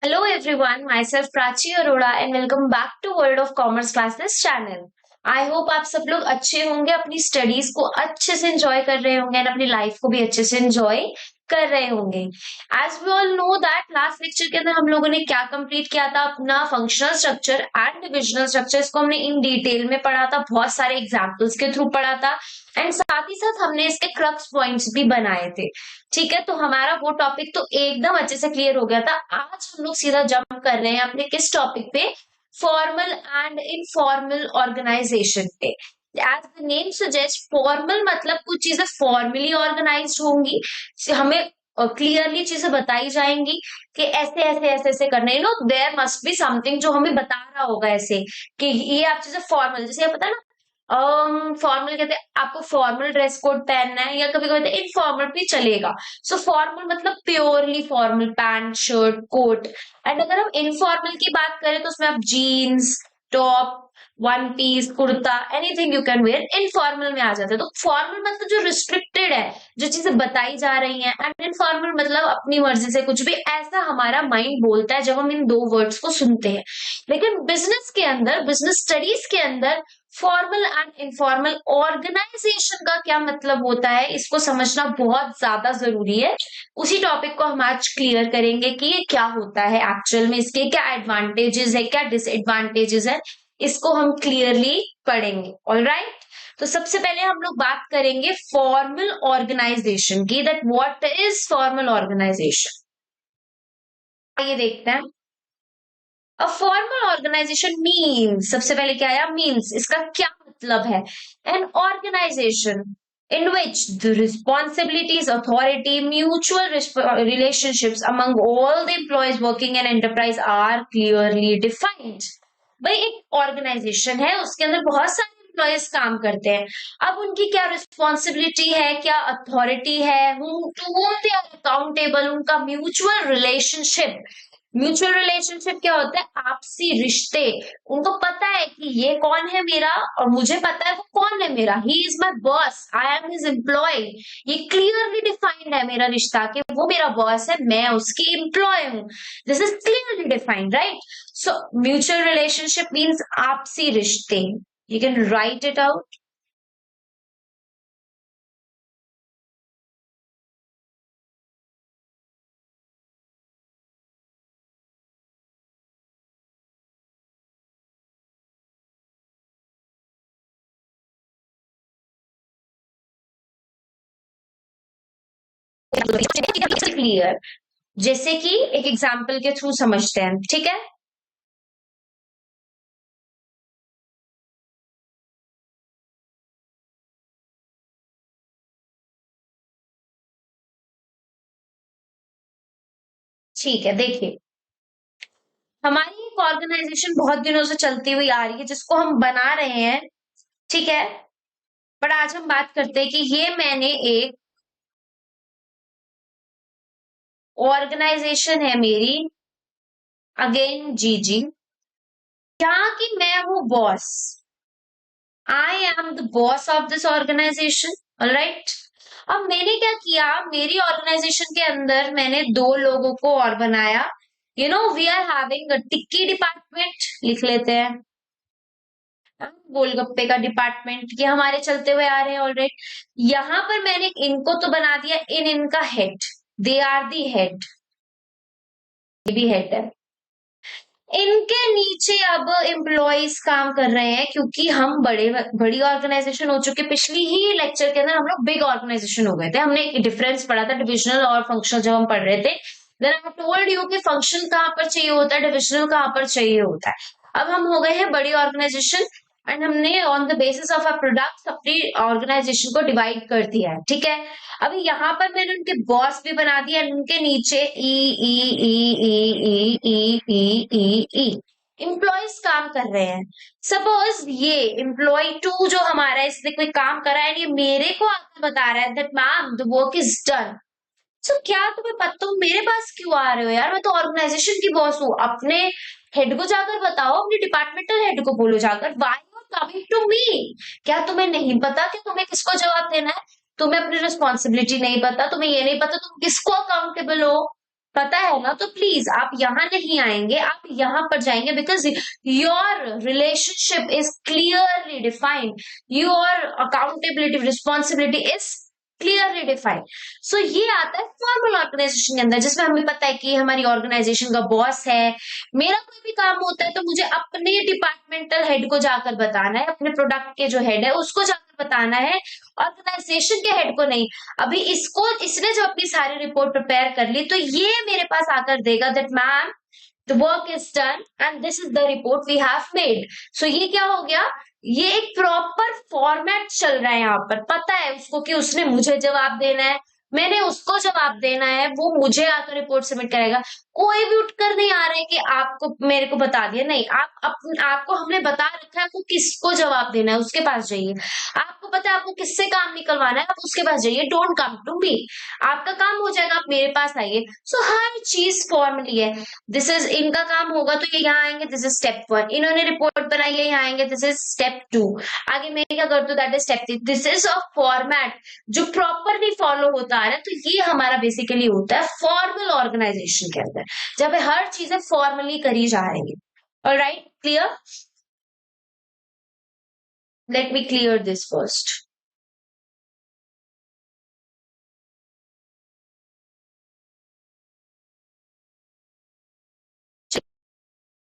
Hello everyone, myself Prachi Arora and welcome back to World of Commerce Classes channel. I hope आप सब लोग अच्छे होंगे, अपनी स्टडीज को अच्छे से एंजॉय कर रहे होंगे और अपनी लाइफ को भी अच्छे से एंजॉय कर रहे होंगे। As we all know that last lecture के अंदर हम लोगों ने क्या कंप्लीट किया था, अपना functional structure and divisional structure. इसको हमने इन डिटेल में पढ़ा था, बहुत सारे एग्जाम्पल्स के थ्रू पढ़ा था एंड साथ ही साथ हमने इसके क्रक्स पॉइंट्स भी बनाए थे। ठीक है, तो हमारा वो टॉपिक तो एकदम अच्छे से क्लियर हो गया था। आज हम लोग सीधा जंप कर रहे हैं अपने किस टॉपिक पे, फॉर्मल एंड इनफॉर्मल ऑर्गेनाइजेशन पे। As the name suggest, formal मतलब कुछ चीजें फॉर्मली ऑर्गेनाइज होंगी, हमें क्लियरली चीजें बताई जाएंगी कि ऐसे ऐसे ऐसे ऐसे करना है। देयर मस्ट बी समथिंग जो हमें बता रहा होगा ऐसे कि ये आप चीजें फॉर्मल, जैसे पता है ना, फॉर्मल कहते हैं आपको फॉर्मल ड्रेस कोड पहनना है, या कभी कभी इनफॉर्मल भी चलेगा। सो फॉर्मल मतलब purely formal, pant shirt coat. And अगर हम इनफॉर्मल की बात करें तो उसमें आप jeans, top, one piece, kurta, anything you can wear informal में आ जाता है। तो फॉर्मल मतलब जो रिस्ट्रिक्टेड है, जो चीजें बताई जा रही हैं, एंड इनफॉर्मल मतलब अपनी मर्जी से कुछ भी, ऐसा हमारा माइंड बोलता है जब हम इन दो वर्ड्स को सुनते हैं। लेकिन बिजनेस के अंदर, बिजनेस स्टडीज के अंदर फॉर्मल एंड इनफॉर्मल ऑर्गेनाइजेशन का क्या मतलब होता है, इसको समझना बहुत ज्यादा जरूरी है। उसी टॉपिक को हम आज क्लियर करेंगे कि ये क्या होता है एक्चुअल में, इसके क्या एडवांटेजेस है, क्या डिसएडवांटेजेस है, इसको हम क्लियरली पढ़ेंगे। ऑलराइट, तो सबसे पहले हम लोग बात करेंगे फॉर्मल ऑर्गेनाइजेशन की, that what is formal organization. ये देखते हैं। अ फॉर्मल ऑर्गेनाइजेशन मीन्स, सबसे पहले क्या आया, मीन्स, इसका क्या मतलब है। An organization in which the responsibilities, authority, mutual relationships among all the employees working in enterprise are clearly defined। भाई एक ऑर्गेनाइजेशन है, उसके अंदर बहुत सारे एम्प्लॉयज काम करते हैं। अब उनकी क्या रिस्पॉन्सिबिलिटी है, क्या अथॉरिटी है, to whom they are accountable, उनका म्यूचुअल रिलेशनशिप। म्यूचुअल रिलेशनशिप क्या होता है, आपसी रिश्ते। उनको पता है कि ये कौन है मेरा, और मुझे पता है वो कौन है मेरा। He is my boss, I am his employee. ये क्लियरली डिफाइंड है मेरा रिश्ता, कि वो मेरा बॉस है, मैं उसकी एम्प्लॉय हूँ। This is clearly defined, right. So mutual relationship means आपसी रिश्ते। You can write it out. Clear, जैसे कि एक एग्जाम्पल के थ्रू समझते हैं, ठीक है। ठीक है, देखिए, हमारी एक ऑर्गेनाइजेशन बहुत दिनों से चलती हुई आ रही है, जिसको हम बना रहे हैं, ठीक है। पर आज हम बात करते हैं कि ये मैंने एक ऑर्गेनाइजेशन है मेरी, अगेन जी जी, क्या कि मैं हूं boss, I am the boss of this organization. Alright, अब मैंने क्या किया, मेरी ऑर्गेनाइजेशन के अंदर मैंने दो लोगों को और बनाया। We are having a tikki department, लिख लेते हैं, गोलगप्पे का डिपार्टमेंट, ये हमारे चलते हुए आ रहे हैं ऑलरेडी। यहां पर मैंने इनको तो बना दिया इन इनका head, they are the head, ये भी हेड है। इनके नीचे अब एम्प्लॉयज काम कर रहे हैं, क्योंकि हम बड़ी ऑर्गेनाइजेशन हो चुके। पिछली ही लेक्चर के अंदर हम लोग बिग ऑर्गेनाइजेशन हो गए थे, हमने एक डिफरेंस पढ़ा था डिविजनल और फंक्शनल जब हम पढ़ रहे थे। देन आई टोल्ड यू कि फंक्शन कहाँ पर चाहिए होता है, डिविजनल कहाँ पर चाहिए होता है। अब हम हो गए हैं बड़ी ऑर्गेनाइजेशन, एंड हमने on the basis of a product अपनी ऑर्गेनाइजेशन को डिवाइड कर दिया है, ठीक है। अभी यहाँ पर मैंने उनके बॉस भी बना दिया, उनके नीचे ई ई ई ई ई ई ई ई एम्प्लॉयज काम कर रहे हैं। सपोज ये एम्प्लॉय टू जो हमारा, इसने कोई काम करा है, ये मेरे को आकर बता रहा है that ma'am the work is done. So क्या तुम्हें पता, तुम मेरे पास क्यों आ रहे हो यार, मैं तो ऑर्गेनाइजेशन की बॉस हूँ। अपने हेड को जाकर बताओ, अपने डिपार्टमेंटल हेड को बोलो जाकर, why you are coming to me. क्या तुम्हें नहीं पता कि तुम्हें किसको जवाब देना है? तुम्हें अपनी रिस्पॉन्सिबिलिटी नहीं पता, तुम्हें ये नहीं पता तुम किसको अकाउंटेबल हो। पता है ना, तो प्लीज आप यहाँ नहीं आएंगे, आप यहाँ पर जाएंगे, because your relationship is clearly defined, your accountability responsibility is clearly defined. So ये आता है फॉर्मल ऑर्गेनाइजेशन के अंदर, जिसमें हमें पता है कि हमारी ऑर्गेनाइजेशन का बॉस है, मेरा कोई भी काम होता है तो मुझे अपने डिपार्टमेंटल हेड को जाकर बताना है, अपने प्रोडक्ट के जो हेड है उसको जाकर बताना है, ऑर्गेनाइजेशन के हेड को नहीं। अभी इसने जब अपनी सारी रिपोर्ट प्रिपेयर कर ली तो ये मेरे पास आकर देगा that ma'am the work is done and this is the report we have made. So ये क्या हो गया, ये एक प्रॉपर फॉर्मेट चल रहा है यहाँ पर, पता है उसको कि उसने मुझे जवाब देना है, मैंने उसको जवाब देना है, वो मुझे आकर रिपोर्ट सबमिट करेगा। कोई भी उठकर नहीं आ रहा है कि आपको मेरे को बता दिया, नहीं, आपको हमने बता रखा है आपको किसको जवाब देना है, उसके पास जाइए। आपको पता है आपको किससे काम निकलवाना है, आप उसके पास जाइए, डोंट कम टू मी। आपका काम हो जाएगा, आप मेरे पास आइए। सो हर चीज फॉर्मली है। दिस इज इनका काम होगा तो ये यहाँ आएंगे, दिस इज स्टेप 1, इन्होंने रिपोर्ट बनाई है, यहाँ आएंगे, दिस इज स्टेप 2, आगे मैं क्या करती हूँ, that is step 3। This is a format जो प्रॉपरली फॉलो होता आ रहा है। तो ये हमारा बेसिकली होता है फॉर्मल ऑर्गेनाइजेशन के अंदर, जब हर चीजें फॉर्मली करी जा रही है। Alright, clear? Let me clear this first.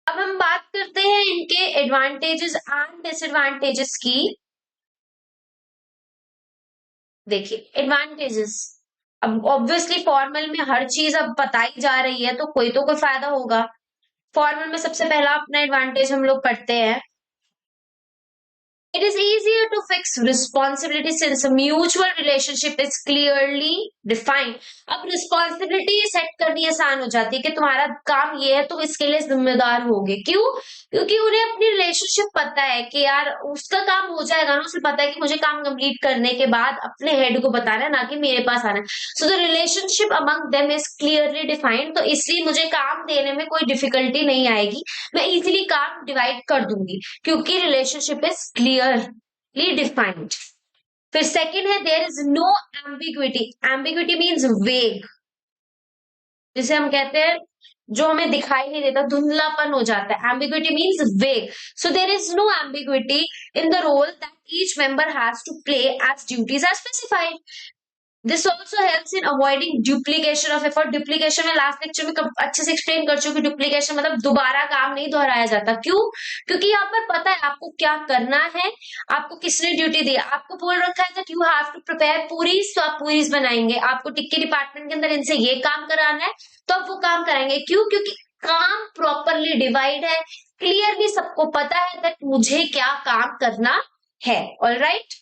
अब हम बात करते हैं इनके एडवांटेजेस एंड डिसएडवांटेजेस की। देखिए एडवांटेजेस, अब ऑब्वियसली फॉर्मल में हर चीज अब बताई जा रही है तो कोई फायदा होगा। फॉर्मल में सबसे पहला अपना एडवांटेज हम लोग पढ़ते हैं, it is easier to fix responsibility since a mutual relationship is clearly defined। अब रिस्पॉन्सिबिलिटी सेट करनी आसान हो जाती है कि तुम्हारा काम ये है, तुम इसके लिए जिम्मेदार होगे। क्यों? क्योंकि उन्हें अपनी रिलेशनशिप पता है कि यार उसका काम हो जाएगा ना, उसे पता है कि मुझे काम कंप्लीट करने के बाद अपने हेड को बताना है, ना कि मेरे पास आना है। So the relationship among them is clearly defined, तो इसलिए मुझे काम देने में कोई डिफिकल्टी नहीं आएगी, मैं इजिली काम डिवाइड कर दूंगी क्योंकि रिलेशनशिप इज क्लियरली डिफाइंड। फिर सेकंड है there is no ambiguity. Ambiguity means vague, जिसे हम कहते हैं जो हमें दिखाई नहीं देता, धुंधलापन हो जाता है। Ambiguity means vague. So there is no ambiguity in the role that each member has to play as duties are specified. This also helps in avoiding duplication of effort. Duplication में लास्ट लेक्चर में अच्छे से explain कर चुकी, duplication मतलब दोबारा काम नहीं दोहराया जाता। क्यों? क्योंकि यहाँ पर पता है आपको क्या करना है, आपको किसने ड्यूटी दी, आपको बोल रखा है that you have to prepare puris, तो आप पूरीज बनाएंगे। आपको टिक्की डिपार्टमेंट के अंदर इनसे ये काम कराना है तो आप वो काम कराएंगे। क्यों? क्योंकि काम प्रॉपरली डिवाइड है, क्लियरली सबको पता है दैट मुझे क्या काम करना है। Alright.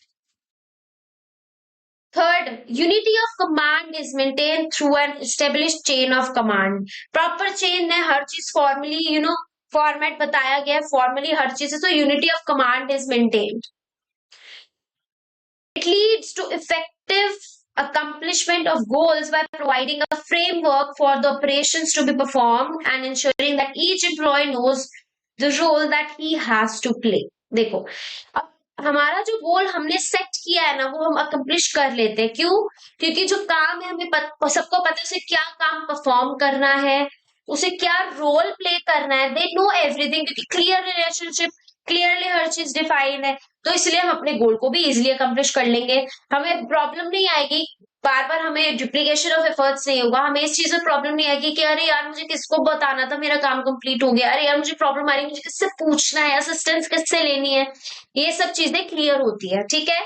Third, unity of command is maintained through an established chain of command। Proper chain है, हर चीज formally format बताया गया है, formally हर चीज है, so unity of command is maintained। It leads to effective accomplishment of goals by providing a framework for the operations to be performed and ensuring that each employee knows the role that he has to play। देखो अब हमारा जो गोल हमने set किया है ना वो हम अकम्प्लिश कर लेते हैं। क्यों? क्योंकि जो काम है हमें सबको पता है उसे क्या काम परफॉर्म करना है, उसे क्या रोल प्ले करना है, दे नो एवरीथिंग, क्योंकि क्लियर रिलेशनशिप, क्लियरली हर चीज डिफाइन है, तो इसलिए हम अपने गोल को भी इजिली अकम्प्लिश कर लेंगे। हमें प्रॉब्लम नहीं आएगी, बार बार हमें डुप्लीकेशन ऑफ एफर्ट्स नहीं होगा, हमें इस चीज में प्रॉब्लम नहीं आएगी कि अरे यार मुझे किसको बताना था, मेरा काम कंप्लीट हो गया, अरे यार मुझे प्रॉब्लम आ रही है, मुझे किससे पूछना है, असिस्टेंस किससे लेनी है, ये सब चीजें क्लियर होती है। ठीक है।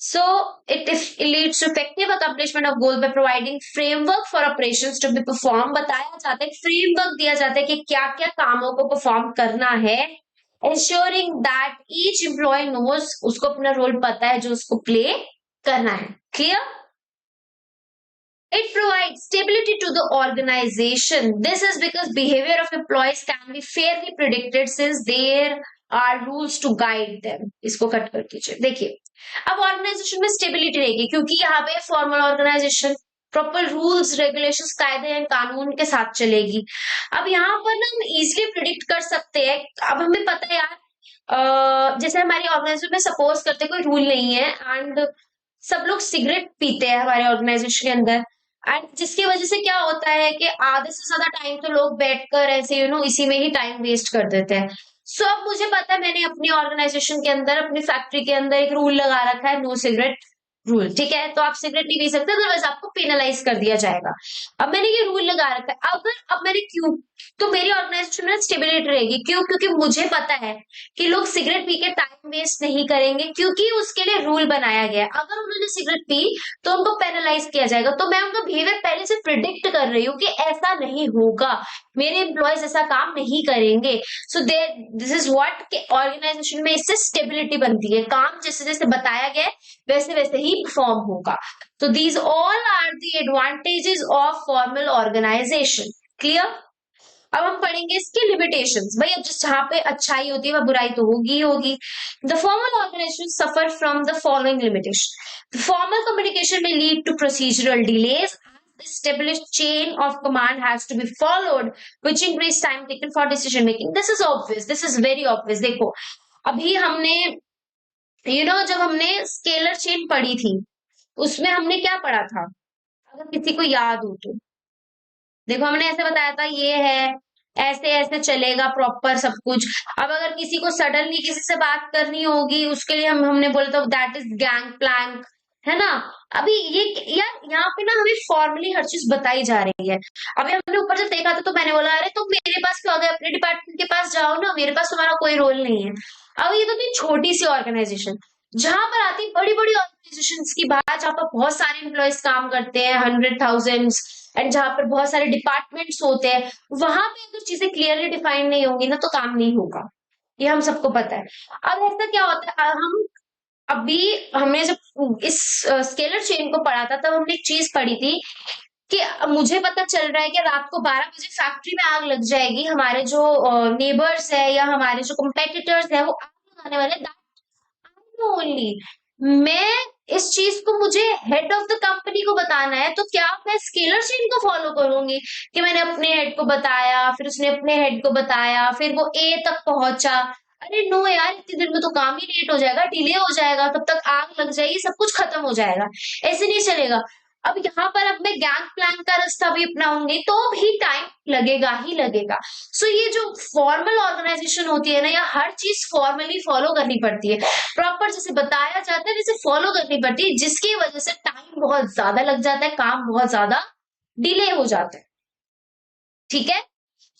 So it leads to effective accomplishment of goal by providing framework for operations to be performed। बताया जाता है, फ्रेमवर्क दिया जाता है कि क्या क्या कामों को परफॉर्म करना है। ensuring that each employee knows, उसको अपना रोल पता है जो उसको प्ले करना है। Clear? It provides stability to the organization। This is because behavior of employees can be fairly predicted since there are rules to guide them। इसको cut कर दीजिए। देखिए अब ऑर्गेनाइजेशन में स्टेबिलिटी रहेगी क्योंकि यहाँ पे formal organization, proper rules regulations, कायदे एंड कानून के साथ चलेगी। अब यहाँ पर ना हम इजिली प्रिडिक्ट कर सकते हैं। अब हमें पता है यार जैसे हमारी ऑर्गेनाइजेशन में सपोज करते कोई रूल नहीं है एंड सब लोग सिगरेट पीते हैं हमारे ऑर्गेनाइजेशन के अंदर, एंड जिसकी वजह से क्या होता है कि आधे से ज्यादा टाइम तो लोग बैठकर ऐसे इसी में ही टाइम वेस्ट कर देते हैं। सो अब मुझे पता है, मैंने अपनी ऑर्गेनाइजेशन के अंदर, अपनी फैक्ट्री के अंदर एक रूल लगा रखा है, नो सिगरेट रूल। ठीक है, तो आप सिगरेट नहीं पी सकते, अदरवाइज आपको पेनलाइज कर दिया जाएगा। अब मैंने ये रूल लगा रखा है, अगर अब मैंने क्यों, तो मेरी ऑर्गेनाइजेशन में स्टेबिलिटी रहेगी। क्यों? क्योंकि मुझे पता है कि लोग सिगरेट पी के टाइम वेस्ट नहीं करेंगे, क्योंकि उसके लिए रूल बनाया गया है। अगर उन्होंने सिगरेट पी तो उनको पेनलाइज किया जाएगा। तो मैं उनका बिहेवियर पहले से प्रिडिक्ट कर रही हूँ कि ऐसा नहीं होगा, मेरे एम्प्लॉयज ऐसा काम नहीं करेंगे। सो देर दिस इज व्हाट के ऑर्गेनाइजेशन में इससे स्टेबिलिटी बनती है। काम जैसे जैसे बताया गया है वैसे वैसे ही परफॉर्म होगा। तो these all are the advantages of formal organization. Clear? अब हम पढ़ेंगे इसके लिमिटेशंस। भाई अब जिस जहां पे अच्छाई होती है वह बुराई तो होगी ही होगी। The formal organisation suffer from the following limitation. The formal communication में lead to procedural delays. Established chain of command has to be followed, which increase time taken for decision making. This is obvious. This is very obvious. देखो, अभी हमने जब हमने scalar chain पढ़ी थी, उसमें हमने क्या पढ़ा था? अगर किसी को याद हो तो देखो, हमने ऐसे बताया था, ये है, ऐसे ऐसे चलेगा प्रॉपर सब कुछ। अब अगर किसी को सडनली किसी से बात करनी होगी, उसके लिए हमने बोला था दैट इज गैंग प्लैंक, है ना? अभी ये यार यहाँ पे ना हमें फॉर्मली हर चीज बताई जा रही है। अभी हमने ऊपर जब देखा था तो मैंने बोला, अरे तुम मेरे पास क्यों आ गए? अपने डिपार्टमेंट के पास जाओ ना, मेरे पास तुम्हारा कोई रोल नहीं है। अब ये तो थी छोटी सी ऑर्गेनाइजेशन। जहां पर आती बड़ी बड़ी ऑर्गेनाइजेशन की बात, जहां पर बहुत सारे एम्प्लॉयज काम करते हैं, 100,000, एंड जहां पर बहुत सारे डिपार्टमेंट्स होते हैं, वहां पे अगर चीजें क्लियरली डिफाइंड नहीं होंगी ना तो काम नहीं होगा। ये हम सबको पता है। अब ऐसा क्या होता है, हम अभी हमने जब इस स्केलर चेन को पढ़ा था तब हमने एक चीज पढ़ी थी कि मुझे पता चल रहा है कि रात को 12 बजे फैक्ट्री में आग लग जाएगी, हमारे जो नेबर्स है या हमारे जो कंपेटिटर्स है वो आग लगाने वाले, ओनली मैं इस चीज को, मुझे हेड ऑफ द कंपनी को बताना है, तो क्या मैं स्केलर चेन को फॉलो करूंगी कि मैंने अपने हेड को बताया, फिर उसने अपने हेड को बताया, फिर वो ए तक पहुंचा? अरे नो यार, इतनी देर में तो काम ही लेट हो जाएगा, डिले हो जाएगा, तब तक आग लग जाएगी, सब कुछ खत्म हो जाएगा। ऐसे नहीं चलेगा। अब यहाँ पर अब मैं गैंग प्लान का रास्ता भी अपनाऊंगी तो भी टाइम लगेगा ही लगेगा। सो ये जो फॉर्मल ऑर्गेनाइजेशन होती है ना, या हर चीज फॉर्मली फॉलो करनी पड़ती है, प्रॉपर जैसे बताया जाता है वैसे फॉलो करनी पड़ती है, जिसकी वजह से टाइम बहुत ज्यादा लग जाता है, काम बहुत ज्यादा डिले हो जाता है। ठीक है?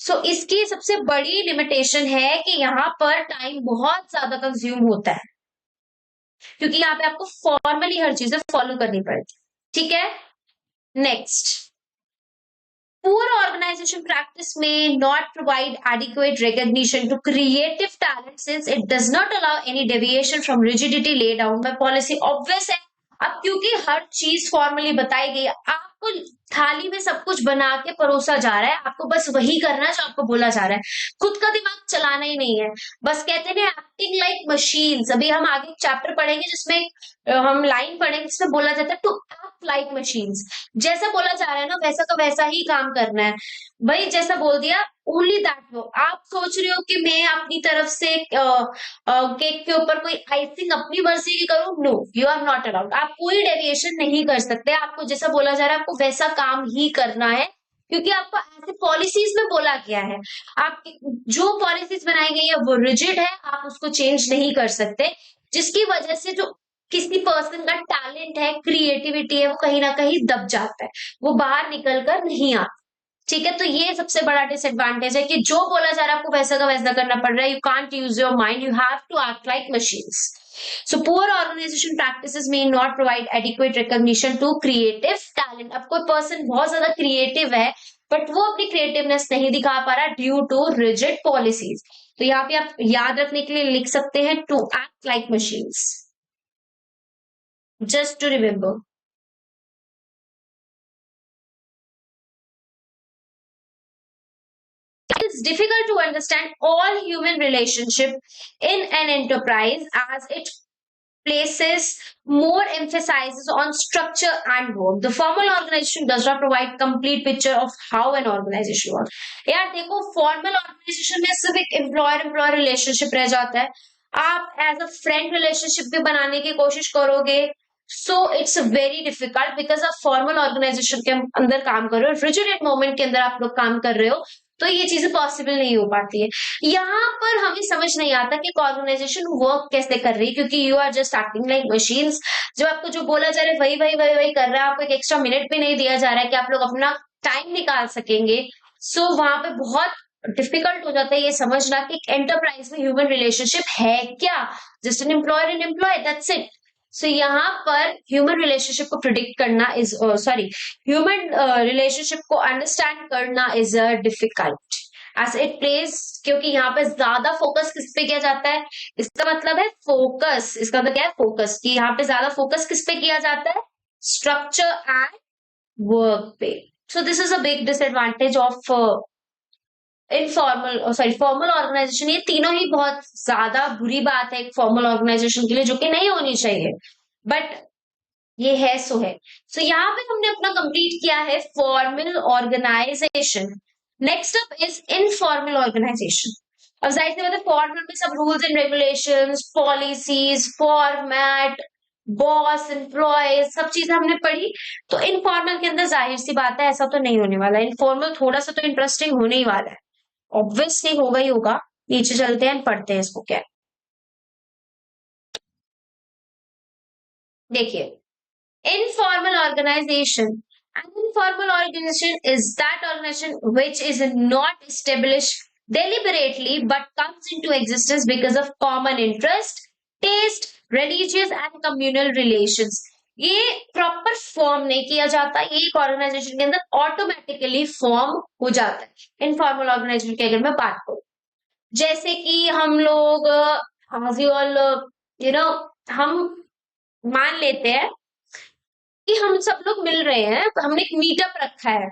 सो इसकी सबसे बड़ी लिमिटेशन है कि यहाँ पर टाइम बहुत ज्यादा कंज्यूम होता है, क्योंकि यहाँ पे आपको फॉर्मली हर चीजें फॉलो करनी पड़ती है। ठीक है? Next, poor organization practice may not provide adequate recognition to creative talent since it does not allow any deviation from rigidity laid down by policy. Obvious है, अब क्योंकि हर चीज फॉर्मली बताई गई है, आपको थाली में सब कुछ बना के परोसा जा रहा है, आपको बस वही करना है जो आपको बोला जा रहा है, खुद का दिमाग चलाना ही नहीं है। बस कहते हैं एक्टिंग लाइक मशीन्स। अभी हम आगे चैप्टर पढ़ेंगे जिसमें हम लाइन पढ़ेंगे जिसमें बोला जाता है टू एक्ट लाइक मशीन्स। जैसा बोला जा रहा है ना वैसा का वैसा ही काम करना है। भाई जैसा बोल दिया, ओनली दैट वो। आप सोच रहे हो कि मैं अपनी तरफ से केक के ऊपर कोई आइसिंग अपनी मर्जी की करूं? No, you are not allowed. आप कोई डेविएशन नहीं कर सकते, आपको जैसा बोला जा रहा है आपको वैसा काम ही करना है, क्योंकि आपको ऐसे पॉलिसीज में बोला गया है। आप जो पॉलिसीज बनाई गई है वो रिजिड है, आप उसको चेंज नहीं कर सकते, जिसकी वजह से जो किसी पर्सन का टैलेंट है, क्रिएटिविटी है, वो कहीं ना कहीं दब जाता है, वो बाहर निकल कर नहीं आता। ठीक है? तो ये सबसे बड़ा डिसएडवांटेज है कि जो बोला जा रहा है आपको वैसा का वैसा करना पड़ रहा है। You can't use your mind, you have to act like machines. So poor organization practices may not provide adequate recognition to creative talent. अब कोई पर्सन बहुत ज्यादा क्रिएटिव है बट वो अपनी क्रिएटिवनेस नहीं दिखा पा रहा ड्यू टू रिजिड पॉलिसीज। तो यहाँ पे आप याद रखने के लिए लिख सकते हैं to act like machines, just to remember. It's difficult to understand all human relationship in an enterprise as it places more emphasis on structure and work. The formal organization does not provide complete picture of how an organization works. यार देखो, formal organization में सिर्फ एक employer relationship रह जाता है। आप as a friend relationship भी बनाने की कोशिश करोगे so it's very difficult because आप फॉर्मल ऑर्गेनाइजेशन के अंदर काम कर रहे हो, रिजिड एनवायरनमेंट के अंदर आप लोग काम कर रहे हो, तो ये चीजें पॉसिबल नहीं हो पाती है। यहाँ पर हमें समझ नहीं आता कि ऑर्गेनाइजेशन वर्क कैसे कर रही है, क्योंकि you are just acting like machines. जब आपको जो बोला जा रहा है वही वही वही वही कर रहा है, आपको एक एक्स्ट्रा मिनट भी नहीं दिया जा रहा है कि आप लोग अपना टाइम निकाल सकेंगे। सो वहां पे बहुत डिफिकल्ट हो जाता है ये समझना कि एंटरप्राइज में ह्यूमन रिलेशनशिप है क्या, just an employer and employ, that's it. So यहाँ पर ह्यूमन रिलेशनशिप को प्रिडिक्ट करना इज सॉरी ह्यूमन रिलेशनशिप को अंडरस्टैंड करना is difficult as it place, क्योंकि यहाँ पे ज्यादा फोकस किस पे किया जाता है। इसका मतलब है फोकस, इसका मतलब क्या है फोकस, कि यहाँ पे ज्यादा फोकस किस पे किया जाता है, स्ट्रक्चर एंड वर्क पे। So this is a big disadvantage of informal sorry formal organization. ये तीनों ही बहुत ज्यादा बुरी बात है एक फॉर्मल ऑर्गेनाइजेशन के लिए, जो कि नहीं होनी चाहिए, बट ये है सो है। सो यहाँ पे हमने अपना कंप्लीट किया है formal organization. Next up is informal organization. अब जाहिर सी बात है फॉर्मल में सब rules and regulations, policies, format, boss, employee, सब चीजें हमने पढ़ी। तो इनफॉर्मल के अंदर जाहिर सी बात है ऐसा तो नहीं होने वाला, इनफॉर्मल थोड़ा सा तो इंटरेस्टिंग होने ही वाला है, ऑब्वियसली होगा ही होगा। नीचे चलते हैं पढ़ते हैं इसको क्या है। देखिए, informal organization, an informal organization is that organization which is not established deliberately but comes into existence because of common interest, taste, religious and communal relations। ये प्रॉपर फॉर्म नहीं किया जाता, ये एक ऑर्गेनाइजेशन के अंदर ऑटोमेटिकली फॉर्म हो जाता है। इनफॉर्मल ऑर्गेनाइजेशन की अगर मैं बात करूं, जैसे कि हम लोग यू नो हम मान लेते हैं कि हम सब लोग मिल रहे हैं, तो हमने एक मीटअप रखा है,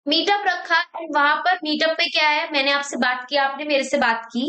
मीटअप रखा एंड वहां पर मीटअप पे क्या है, मैंने आपसे बात की, आपने मेरे से बात की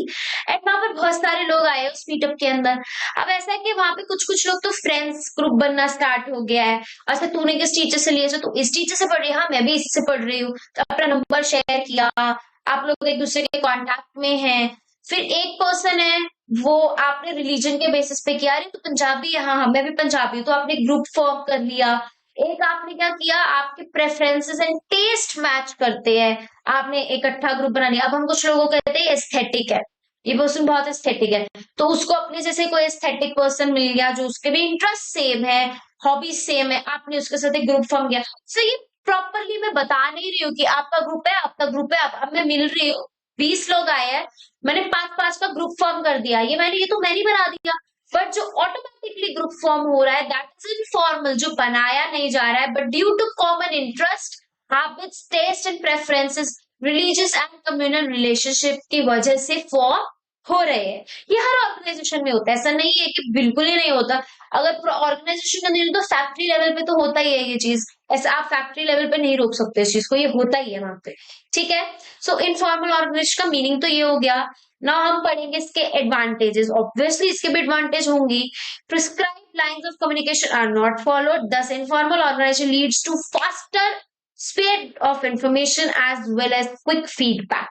एंड वहां पर बहुत सारे लोग आए उस मीटअप के अंदर। अब ऐसा है कि वहां पे कुछ कुछ लोग तो फ्रेंड्स ग्रुप बनना स्टार्ट हो गया है। अच्छा तूने किस टीचर से लिया, तो इस टीचर से पढ़ रही है, हाँ मैं भी इसी से पढ़ रही हूँ, तो अपना नंबर शेयर किया, आप लोग एक दूसरे के कॉन्टेक्ट में हैं। फिर एक पर्सन है, वो आपने रिलीजन के बेसिस पे किया, अरे तो पंजाबी है, हाँ हाँ मैं भी पंजाबी हूँ, तो आपने ग्रुप फॉर्म कर लिया। एक आपने क्या किया, आपके प्रेफरेंसेस एंड टेस्ट मैच करते हैं, आपने इकट्ठा ग्रुप बना लिया। अब हम कुछ लोगों को कहते हैं एस्थेटिक है, ये पर्सन बहुत एस्थेटिक है, तो उसको अपने जैसे कोई एस्थेटिक पर्सन मिल गया जो उसके भी इंटरेस्ट सेम है, हॉबीज सेम है, आपने उसके साथ एक ग्रुप फॉर्म किया। सो ये प्रॉपरली मैं बता नहीं रही हूँ कि आपका ग्रुप है आपका ग्रुप है, अब मैं मिल रही हूँ 20 लोग आए हैं, मैंने 5-5 का ग्रुप फॉर्म कर दिया, ये तो मैंने ही बना दिया। बट जो ऑटोमेटिकली ग्रुप फॉर्म हो रहा है दैट इज इनफॉर्मल, जो बनाया नहीं जा रहा है, but due to common interest, habits, taste and preferences, religious and communal relationship की वजह से फॉर्म हो रहे हैं। ये हर ऑर्गेनाइजेशन में होता है, ऐसा नहीं है कि बिल्कुल ही नहीं होता। अगर ऑर्गेनाइजेशन का नहीं तो फैक्ट्री लेवल पे तो होता ही है ये चीज, ऐसा आप फैक्ट्री लेवल पे नहीं रोक सकते इस चीज को, ये होता ही है वहां पे। ठीक है, सो इनफॉर्मल ऑर्गेनाइजेशन का मीनिंग तो ये हो गया। ना हम पढ़ेंगे इसके एडवांटेजेस, ऑब्वियसली इसके भी एडवांटेज होंगी। Prescribed lines of communication are not followed, thus informal organisation leads to faster speed of information as well as quick feedback.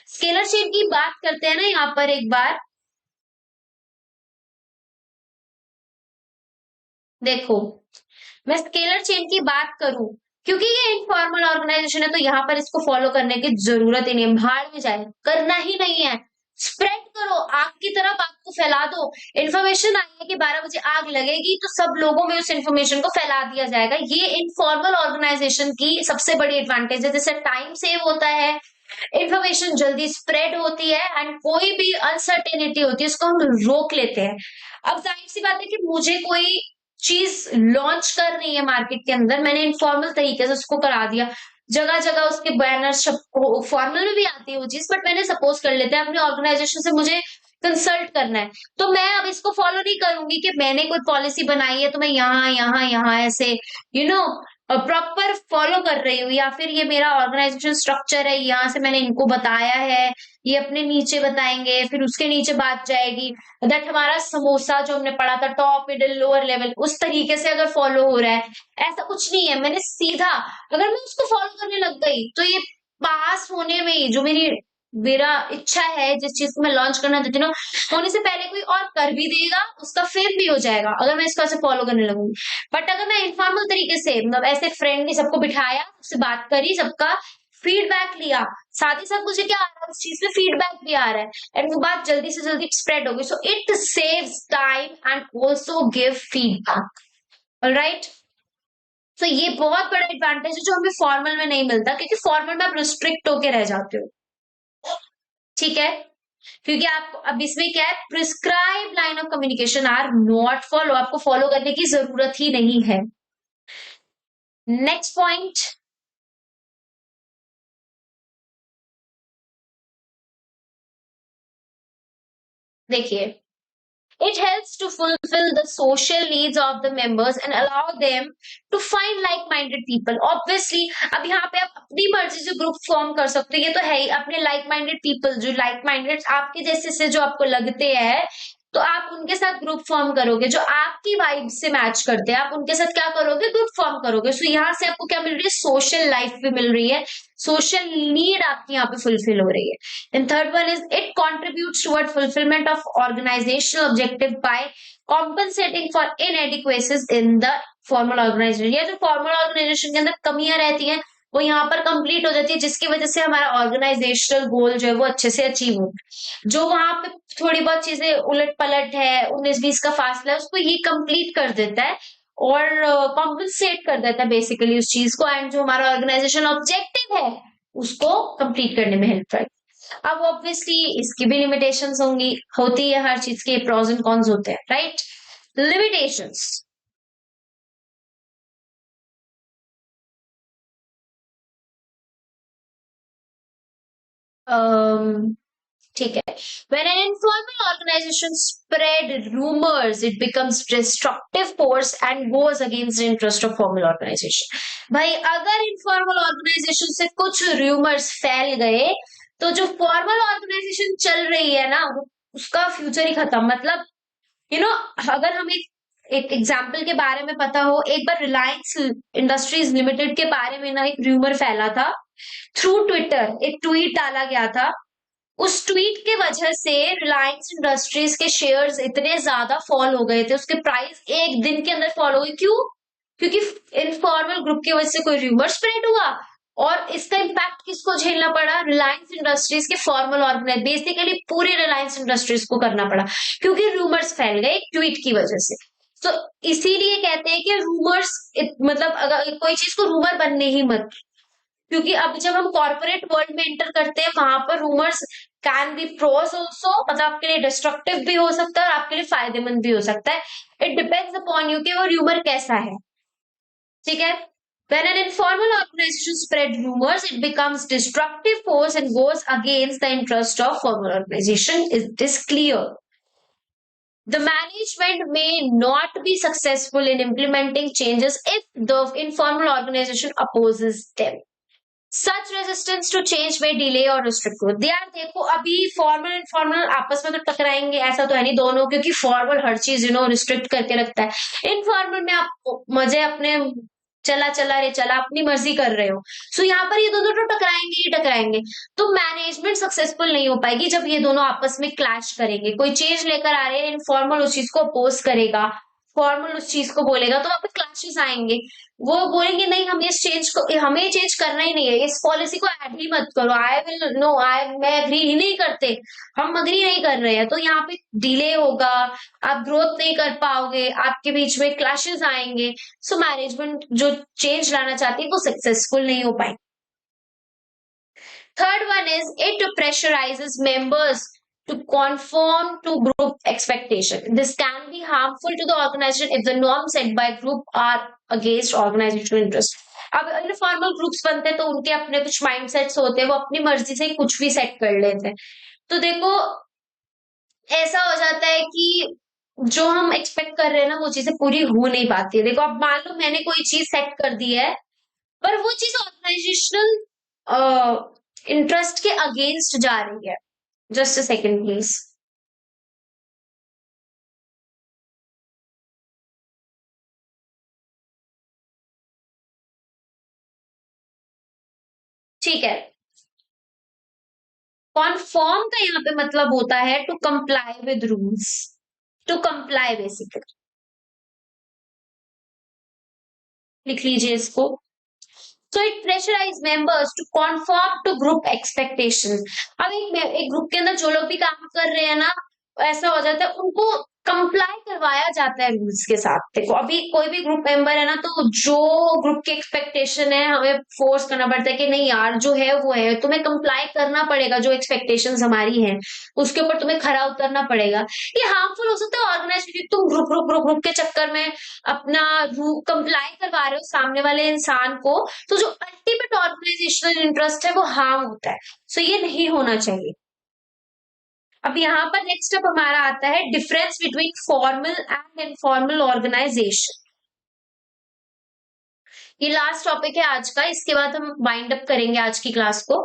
Scalar chain की बात करते हैं ना यहाँ पर एक बार, देखो मैं स्केलर चेन की बात करूं, क्योंकि ये इनफॉर्मल ऑर्गेनाइजेशन है तो यहाँ पर इसको फॉलो करने की जरूरत ही नहीं है, भाड़ में जाए, करना ही नहीं है। स्प्रेड करो, आग की तरह आग को फैला दो। इन्फॉर्मेशन आई है कि 12 बजे आग लगेगी तो सब लोगों में उस इन्फॉर्मेशन को फैला दिया जाएगा। ये इनफॉर्मल ऑर्गेनाइजेशन की सबसे बड़ी एडवांटेज है, जैसे टाइम सेव होता है, इन्फॉर्मेशन जल्दी स्प्रेड होती है एंड कोई भी अनसर्टेनिटी होती है उसको हम रोक लेते हैं। अब जाहिर सी बात है कि मुझे कोई चीज लॉन्च कर रही है मार्केट के अंदर, मैंने इनफॉर्मल तरीके से उसको करा दिया, जगह जगह उसके बैनर्स, फॉर्मल में भी आती है वो चीज, बट मैंने सपोज कर लेते हैं अपने ऑर्गेनाइजेशन से मुझे कंसल्ट करना है, तो मैं अब इसको फॉलो नहीं करूंगी कि मैंने कोई पॉलिसी बनाई है तो मैं यहाँ यहाँ यहाँ ऐसे प्रॉपर फॉलो कर रही हूँ, या फिर ये मेरा ऑर्गेनाइजेशन स्ट्रक्चर है, यहाँ से मैंने इनको बताया है, ये अपने नीचे बताएंगे, फिर उसके नीचे बात जाएगी, दैट हमारा समोसा जो हमने पढ़ा था टॉप मिडिल लोअर लेवल, उस तरीके से अगर फॉलो हो रहा है, ऐसा कुछ नहीं है। मैंने सीधा अगर मैं उसको फॉलो करने लग गई तो ये पास होने में ही जो मेरी मेरा इच्छा है जिस चीज को मैं लॉन्च करना चाहती हूँ होने से पहले कोई और कर भी देगा, उसका फेम भी हो जाएगा अगर मैं इसको ऐसे फॉलो करने लगूंगी। बट अगर मैं इनफॉर्मल तरीके से मतलब ऐसे फ्रेंडली सबको बिठाया, उससे बात करी, सबका फीडबैक लिया, साथ ही साथ मुझे क्या आ रहा है उस चीज में फीडबैक भी आ रहा है एंड वो बात जल्दी से जल्दी स्प्रेड होगी, so it saves time and also give feedback. Alright, तो ये बहुत बड़ा एडवांटेज है जो हमें फॉर्मल में नहीं मिलता, क्योंकि फॉर्मल में आप रिस्ट्रिक्ट होके रह जाते हो। ठीक है, क्योंकि आप अब इसमें क्या है, prescribe line of communication are not follow, आपको फॉलो करने की जरूरत ही नहीं है। नेक्स्ट पॉइंट देखिए, it helps to fulfill the social needs of the members and allow them to find like-minded people. Obviously, अब यहाँ पे आप अपनी मर्जी से ग्रुप फॉर्म कर सकते हो, ये तो है ही, अपने लाइक माइंडेड पीपल जो लाइक माइंडेड आपके जैसे से जो आपको लगते हैं, तो आप उनके साथ ग्रुप फॉर्म करोगे, जो आपकी वाइब से मैच करते हैं, आप उनके साथ क्या करोगे, ग्रुप फॉर्म करोगे। सो यहाँ से आपको क्या मिल रही है, सोशल लाइफ भी मिल रही है, सोशल नीड आपकी यहाँ पे फुलफिल हो रही है। Then third one is it contributes toward fulfillment of organizational objective by compensating for inadequacies in the formal organization। या जो फॉर्मल ऑर्गेनाइजेशन के अंदर कमियां रहती हैं वो यहाँ पर कंप्लीट हो जाती है, जिसकी वजह से हमारा ऑर्गेनाइजेशनल गोल जो है वो अच्छे से अचीव हो। जो वहां पे थोड़ी बहुत चीजें उलट पलट है, 19-20 का फासला है, उसको ये कंप्लीट कर देता है और कॉम्पनसेट कर देता है बेसिकली उस चीज को, एंड जो हमारा ऑर्गेनाइजेशन ऑब्जेक्टिव है उसको कंप्लीट करने में हेल्प करता है। अब ऑब्वियसली इसकी भी लिमिटेशंस होंगी, होती है, हर चीज के प्रोज एंड कॉन्स होते हैं, राइट। लिमिटेशंस, ठीक है, when an informal organization spread rumors it becomes destructive force and goes against the interest of formal organization। भाई अगर इनफॉर्मल ऑर्गेनाइजेशन से कुछ रूमर्स फैल गए तो जो फॉर्मल ऑर्गेनाइजेशन चल रही है ना उसका फ्यूचर ही खत्म। मतलब यू नो, अगर हम एक एग्जाम्पल के बारे में पता हो, एक बार रिलायंस इंडस्ट्रीज लिमिटेड के बारे में ना एक रूमर फैला था थ्रू ट्विटर, एक ट्वीट डाला गया था, उस ट्वीट के वजह से रिलायंस इंडस्ट्रीज के शेयर्स इतने ज्यादा फॉल हो गए थे, उसके प्राइस एक दिन के अंदर फॉल हो गई। क्यों? क्योंकि इनफॉर्मल ग्रुप की वजह से कोई रूमर स्प्रेड हुआ, और इसका इम्पैक्ट किसको झेलना पड़ा, रिलायंस इंडस्ट्रीज के फॉर्मल ऑर्गेनाइज, बेसिकली पूरी रिलायंस इंडस्ट्रीज को करना पड़ा, क्योंकि रूमर्स फैल गए एक ट्वीट की वजह से। तो इसीलिए कहते हैं कि रूमर्स, मतलब अगर कोई चीज को रूमर बनने ही मत, क्योंकि अब जब हम कॉर्पोरेट वर्ल्ड में एंटर करते हैं वहां पर rumours can be pros also, मतलब आपके लिए डिस्ट्रक्टिव भी हो सकता है और आपके लिए फायदेमंद भी हो सकता है। इट डिपेंड्स अपॉन यू कि वो रूमर कैसा है। ठीक है, when an informal organization spread rumors it becomes destructive force and goes against the interest of formal organization, it is clear the management may not be successful in implementing changes if the informal organization opposes them। Such resistance to change में delay और restrict growth. यार देखो, अभी formal informal आपस में तो टकराएंगे ऐसा तो है नहीं दोनों, क्योंकि फॉर्मल हर चीज रिस्ट्रिक्ट करके रखता है, इनफॉर्मल में आप मजे अपने चला चला रे चला अपनी मर्जी कर रहे हो। सो यहाँ पर ये दोनों तो टकराएंगे ही टकराएंगे। तो मैनेजमेंट सक्सेसफुल नहीं हो पाएगी जब ये दोनों आपस में क्लैश करेंगे। कोई चेंज लेकर आ रहे हैं, इनफॉर्मल उस चीज को अपोज करेगा, फॉर्मल उस चीज को बोलेगा, तो वहां पे क्लैशेस आएंगे। वो बोलेंगे नहीं, हम इस चेंज को, हमें चेंज करना ही नहीं है, इस पॉलिसी को ऐड ही मत करो, आई विल नो, आई मैं एग्री ही नहीं करते, हम अग्री नहीं कर रहे हैं, तो यहाँ पे डिले होगा, आप ग्रोथ नहीं कर पाओगे, आपके बीच में क्लैशेस आएंगे। सो मैनेजमेंट जो चेंज लाना चाहती है वो सक्सेसफुल नहीं हो पाएगी। Third one is it pressurizes members to conform to group expectation. This can be harmful to the organization if the norms set by group are against organizational interest। अब informal groups बनते हैं तो उनके अपने कुछ माइंडसेट्स होते हैं, वो अपनी मर्जी से कुछ भी सेट कर लेते हैं। तो देखो ऐसा हो जाता है कि जो हम एक्सपेक्ट कर रहे हैं ना वो चीजें पूरी हो नहीं पाती है। देखो अब मान लो मैंने कोई चीज सेट कर दी है, पर वो चीज ऑर्गेनाइजेशनल इंटरेस्ट के अगेंस्ट जा रही है। Just a second please. ठीक है, कॉन्फॉर्म का यहाँ पे मतलब होता है to comply with rules, to comply basically. लिख लीजिए इसको। So it pressurise members to conform to group expectation. अब एक ग्रुप के अंदर जो लोग भी काम कर रहे हैं ना, ऐसा हो जाता है उनको कंप्लाई करवाया जाता है रूल्स के साथ। देखो अभी कोई भी ग्रुप मेंबर है ना, तो जो ग्रुप की एक्सपेक्टेशन है हमें फोर्स करना पड़ता है कि नहीं यार जो है वो है, तुम्हें कंप्लाई करना पड़ेगा, जो एक्सपेक्टेशंस हमारी हैं उसके ऊपर तुम्हें खरा उतरना पड़ेगा। ये हार्मफुल हो सकता है ऑर्गेनाइजेशन, तुम ग्रुप ग्रुप ग्रुप ग्रुप के चक्कर में अपना कंप्लाई करवा रहे हो सामने वाले इंसान को, तो जो अल्टीमेट ऑर्गेनाइजेशनल इंटरेस्ट है वो हार्म होता है। सो ये नहीं होना चाहिए। अब यहाँ पर नेक्स्ट अप हमारा आता है difference between formal and informal organization. ये लास्ट टॉपिक है आज का, इसके बाद हम वाइंड अप करेंगे आज की क्लास को।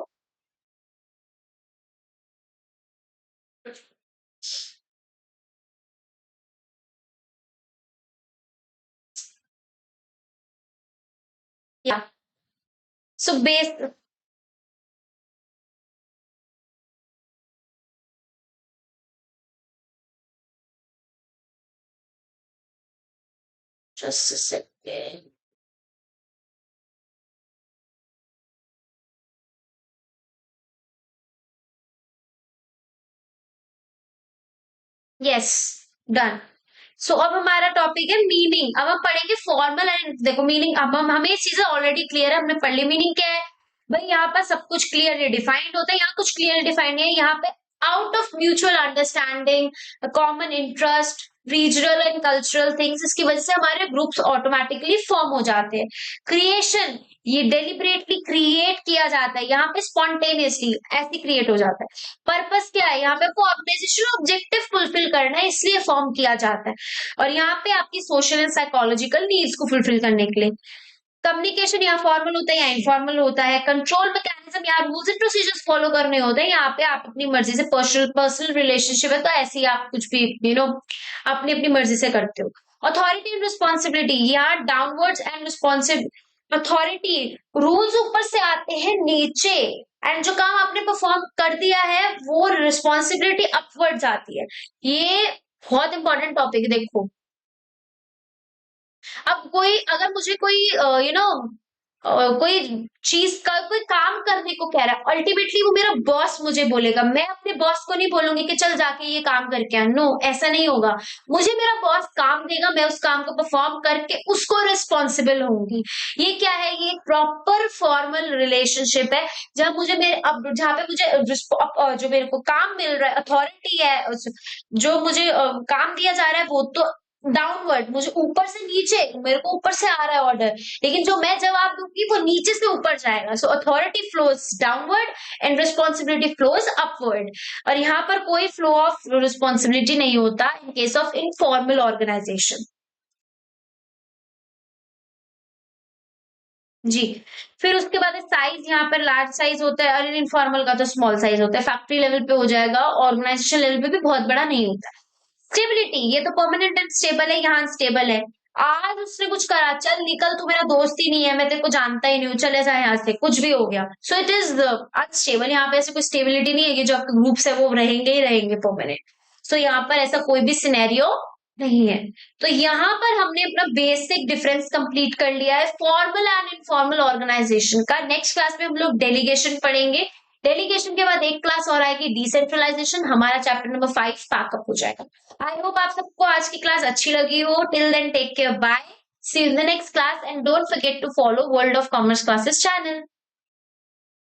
या so base just a second. Yes, done. So अब हमारा टॉपिक है मीनिंग। अब हम पढ़ेंगे फॉर्मल एंड, देखो मीनिंग अब हम, हमें ये चीजें ऑलरेडी क्लियर है, हमने पढ़ ली। मीनिंग क्या है भाई, यहाँ पर सब कुछ क्लियरली डिफाइंड होता है, यहाँ कुछ क्लियर डिफाइंड नहीं है। यहाँ पे out of mutual understanding, common interest, regional and cultural things, इसकी वजह से हमारे ग्रुप्स ऑटोमेटिकली फॉर्म हो जाते हैं। क्रिएशन, ये डेलिबरेटली क्रिएट किया जाता है, यहाँ पे स्पॉन्टेनियसली ऐसे क्रिएट हो जाता है। पर्पस क्या है, यहाँ पे आपको ऑर्गेनाइजेशन ऑब्जेक्टिव फुलफिल करना है, इसलिए फॉर्म किया जाता है। और यहाँ पे आपकी सोशल एंड साइकोलॉजिकल नीड्स को फुलफिल करने के लिए। कम्युनिकेशन यहाँ फॉर्मल होता है या इनफॉर्मल होता है। कंट्रोल मैकेनिज्म, यहाँ रूल्स एंड प्रोसीजर्स फॉलो करने होते हैं। यहाँ पे आप अपनी मर्जी से, पर्सनल रिलेशनशिप है तो ऐसे ही आप कुछ भी अपनी अपनी मर्जी से करते हो। अथॉरिटी एंड रिस्पॉन्सिबिलिटी, यहाँ डाउनवर्ड्स एंड रिस्पॉन्सिब अथॉरिटी, रूल्स ऊपर से आते हैं नीचे, एंड जो काम आपने परफॉर्म कर दिया है वो रिस्पॉन्सिबिलिटी अपवर्ड्स आती है। ये बहुत इंपॉर्टेंट टॉपिक है। देखो अब कोई अगर मुझे कोई कोई चीज का कोई काम करने को कह रहा है, अल्टीमेटली वो मेरा बॉस मुझे बोलेगा, मैं अपने बॉस को नहीं बोलूंगी कि चल जाके ये काम करके आ। नो, ऐसा नहीं होगा। मुझे मेरा बॉस काम देगा, मैं उस काम को परफॉर्म करके उसको रिस्पॉन्सिबल होंगी। ये क्या है, ये प्रॉपर फॉर्मल रिलेशनशिप है, जहां मुझे मेरे अब जहां पे मुझे जो मेरे को काम मिल रहा है, अथॉरिटी है, जो मुझे काम दिया जा रहा है वो तो डाउनवर्ड, मुझे ऊपर से नीचे, मेरे को ऊपर से आ रहा है ऑर्डर, लेकिन जो मैं जवाब दूंगी वो नीचे से ऊपर जाएगा। So authority flows downward and responsibility flows upward. और यहाँ पर कोई फ्लो ऑफ रिस्पॉन्सिबिलिटी नहीं होता in case of informal organisation. जी, फिर उसके बाद साइज, यहाँ पर लार्ज साइज होता है और इनफॉर्मल का तो स्मॉल साइज होता है। फैक्ट्री लेवल पे हो जाएगा, ऑर्गेनाइजेशन लेवल पे भी बहुत बड़ा नहीं होता है। स्टेबिलिटी, ये तो परमानेंट एंड स्टेबल है, यहाँ स्टेबल है। आज उसने कुछ करा, चल निकल, तू मेरा दोस्त ही नहीं है, मैं तेरे को जानता ही नहीं हूँ, चले जा यहाँ से, कुछ भी हो गया। So it is unstable. यहाँ पे ऐसे कोई स्टेबिलिटी नहीं है कि जो आपके ग्रुप्स है वो रहेंगे ही रहेंगे परमानेंट। सो यहाँ पर ऐसा कोई भी सिनेरियो नहीं है। तो यहाँ पर हमने अपना बेसिक डिफरेंस कंप्लीट कर लिया है फॉर्मल एंड इनफॉर्मल ऑर्गेनाइजेशन का। नेक्स्ट क्लास में हम लोग डेलीगेशन पढ़ेंगे। डेलीगेशन के बाद एक क्लास और आएगी डिसेंट्रलाइजेशन, हमारा चैप्टर नंबर 5 पैकअप हो जाएगा। आई होप आप सबको आज की क्लास अच्छी लगी हो। Till then take care, bye, see you in the next class and don't forget to follow World of Commerce classes channel.